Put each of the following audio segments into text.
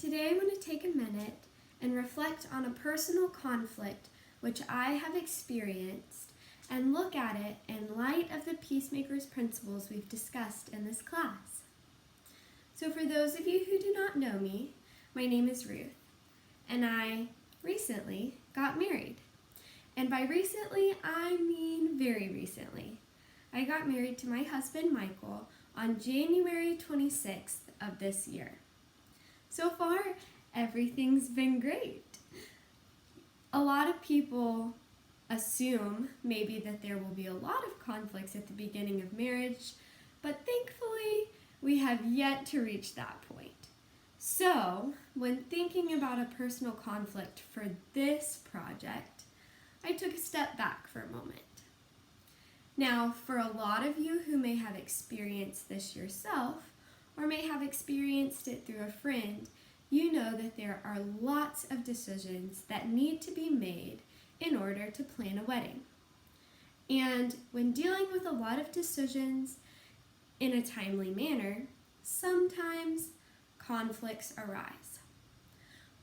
Today I want to take a minute and reflect on a personal conflict which I have experienced and look at it in light of the Peacemaker's principles we've discussed in this class. So for those of you who do not know me, my name is Ruth, and I recently got married. And by recently, I mean very recently. I got married to my husband, Michael, on January 26th of this year. So far, everything's been great. A lot of people assume maybe that there will be a lot of conflicts at the beginning of marriage, but thankfully, we have yet to reach that point. So, when thinking about a personal conflict for this project, I took a step back for a moment. Now, for a lot of you who may have experienced this yourself, or may have experienced it through a friend, you know that there are lots of decisions that need to be made in order to plan a wedding. And when dealing with a lot of decisions in a timely manner, sometimes conflicts arise.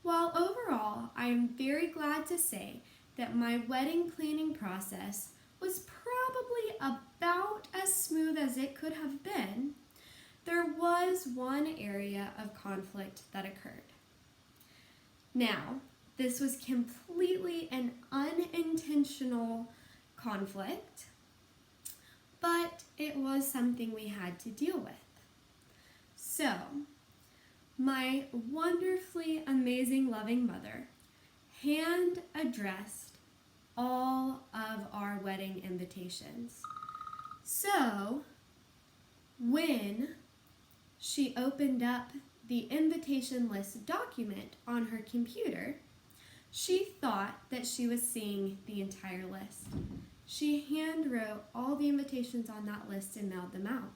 While overall, I am very glad to say that my wedding planning process was probably about as smooth as it could have been, there was one area of conflict that occurred. Now, this was completely an unintentional conflict, but it was something we had to deal with. So, my wonderfully amazing, loving mother hand addressed all of our wedding invitations. So, when she opened up the invitation list document on her computer, she thought that she was seeing the entire list. She hand wrote all the invitations on that list and mailed them out.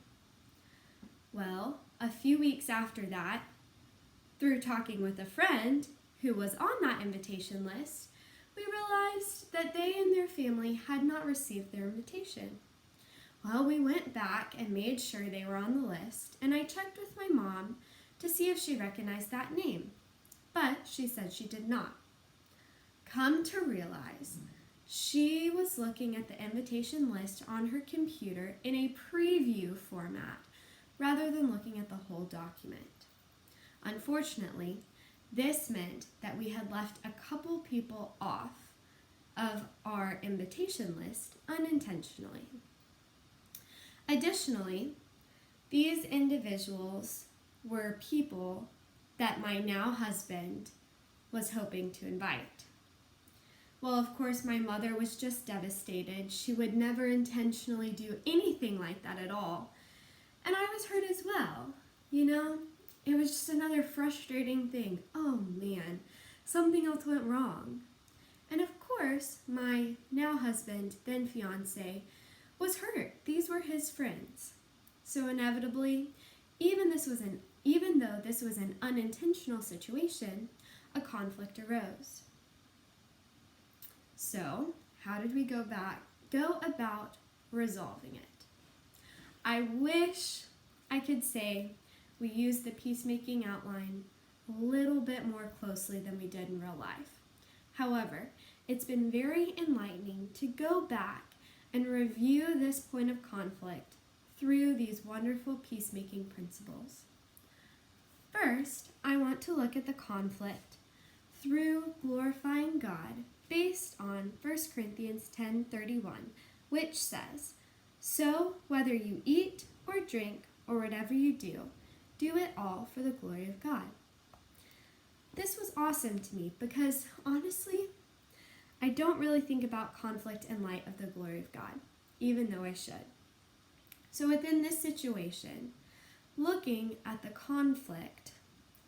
Well, a few weeks after that, through talking with a friend who was on that invitation list, we realized that they and their family had not received their invitation. Well, we went back and made sure they were on the list, and I checked with my mom to see if she recognized that name, but she said she did not. Come to realize, she was looking at the invitation list on her computer in a preview format rather than looking at the whole document. Unfortunately, this meant that we had left a couple people off of our invitation list unintentionally. Additionally, these individuals were people that my now husband was hoping to invite. Well, of course, my mother was just devastated. She would never intentionally do anything like that at all. And I was hurt as well. You know, it was just another frustrating thing. Oh man, something else went wrong. And of course, my now husband, then fiance, was hurt. These were his friends. So inevitably, even though this was an unintentional situation, a conflict arose. So, how did we go about resolving it? I wish I could say we used the peacemaking outline a little bit more closely than we did in real life. However, it's been very enlightening to go back and review this point of conflict through these wonderful peacemaking principles. First, I want to look at the conflict through glorifying God based on 1 Corinthians 10:31, which says, "So whether you eat or drink or whatever you do, do it all for the glory of God." This was awesome to me because honestly, I don't really think about conflict in light of the glory of God, even though I should. So within this situation, looking at the conflict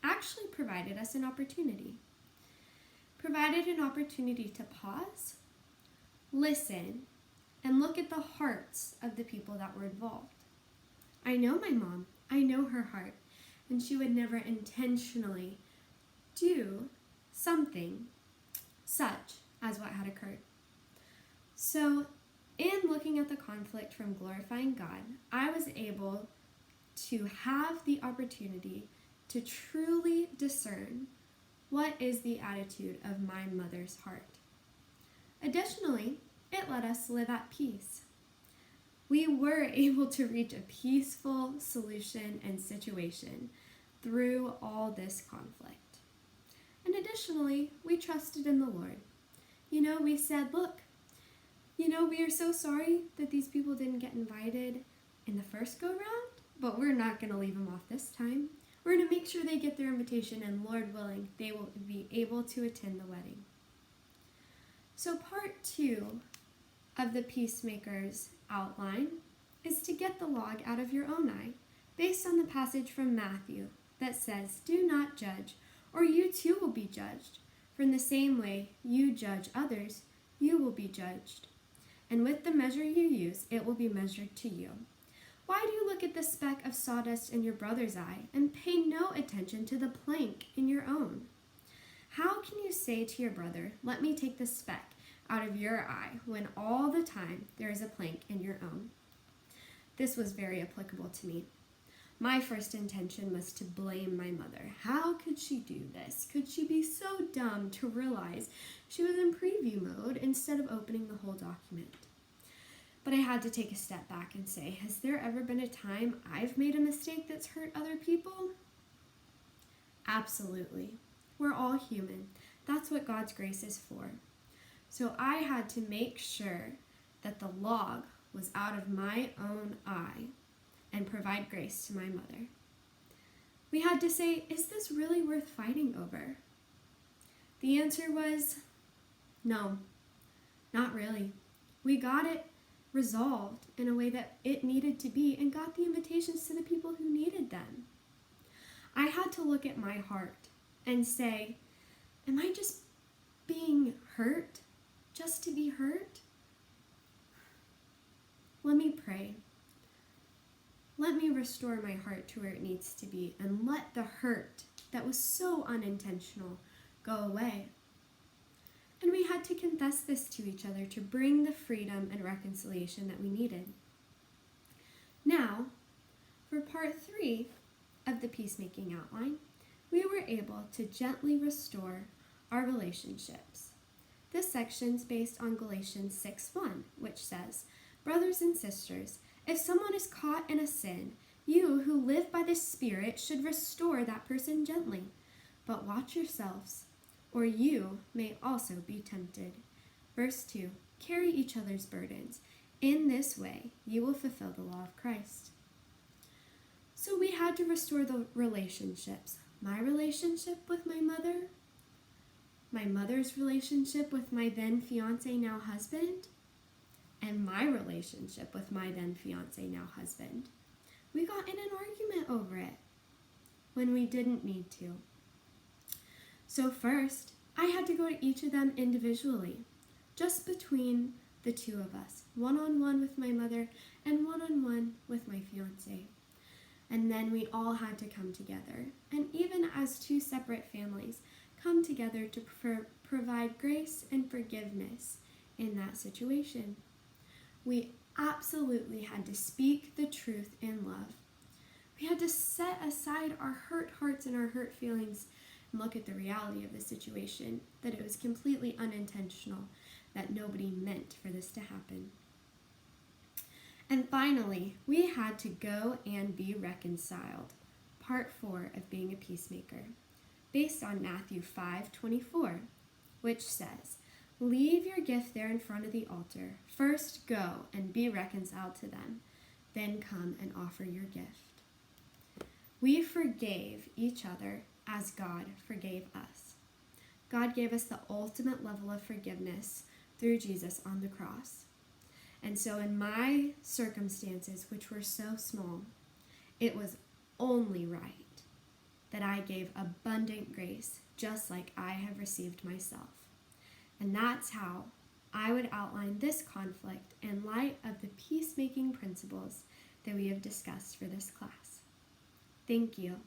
actually provided us an opportunity. Provided an opportunity to pause, listen, and look at the hearts of the people that were involved. I know my mom, I know her heart, and she would never intentionally do something such as what had occurred. So, in looking at the conflict from glorifying God, I was able to have the opportunity to truly discern what is the attitude of my mother's heart. Additionally, it let us live at peace. We were able to reach a peaceful solution and situation through all this conflict. And additionally, we trusted in the Lord. We said, look, we are so sorry that these people didn't get invited in the first go round, but we're not going to leave them off this time. We're going to make sure they get their invitation, and Lord willing, they will be able to attend the wedding. So part 2 of the Peacemaker's outline is to get the log out of your own eye, based on the passage from Matthew that says, "Do not judge, or you too will be judged. For in the same way you judge others, you will be judged. And with the measure you use, it will be measured to you. Why do you look at the speck of sawdust in your brother's eye and pay no attention to the plank in your own? How can you say to your brother, 'Let me take the speck out of your eye,' when all the time there is a plank in your own?" This was very applicable to me. My first intention was to blame my mother. How could she do this? Could she be so dumb to realize she was in preview mode instead of opening the whole document? But I had to take a step back and say, has there ever been a time I've made a mistake that's hurt other people? Absolutely. We're all human. That's what God's grace is for. So I had to make sure that the log was out of my own eye and provide grace to my mother. We had to say, is this really worth fighting over? The answer was, no, not really. We got it resolved in a way that it needed to be and got the invitations to the people who needed them. I had to look at my heart and say, am I just being hurt just to be hurt? Let me pray. Let me restore my heart to where it needs to be and let the hurt that was so unintentional go away. And we had to confess this to each other to bring the freedom and reconciliation that we needed. Now, for part 3 of the peacemaking outline, we were able to gently restore our relationships. This section's based on Galatians 6:1, which says, "Brothers and sisters, if someone is caught in a sin, you who live by the Spirit should restore that person gently. But watch yourselves, or you may also be tempted." Verse 2, "Carry each other's burdens. In this way, you will fulfill the law of Christ." So we had to restore the relationships. My relationship with my mother, my mother's relationship with my then fiance, now husband, and my relationship with my then fiance, now husband. We got in an argument over it when we didn't need to. So first, I had to go to each of them individually, just between the two of us, one-on-one with my mother and one-on-one with my fiance. And then we all had to come together, and even as two separate families, come together to provide grace and forgiveness in that situation. We absolutely had to speak the truth in love. We had to set aside our hurt hearts and our hurt feelings and look at the reality of the situation, that it was completely unintentional, that nobody meant for this to happen. And finally, we had to go and be reconciled, part 4 of being a peacemaker, based on Matthew 5:24, which says, "Leave your gift there in front of the altar. First go and be reconciled to them. Then come and offer your gift." We forgave each other as God forgave us. God gave us the ultimate level of forgiveness through Jesus on the cross. And so in my circumstances, which were so small, it was only right that I gave abundant grace, just like I have received myself. And that's how I would outline this conflict in light of the peacemaking principles that we have discussed for this class. Thank you.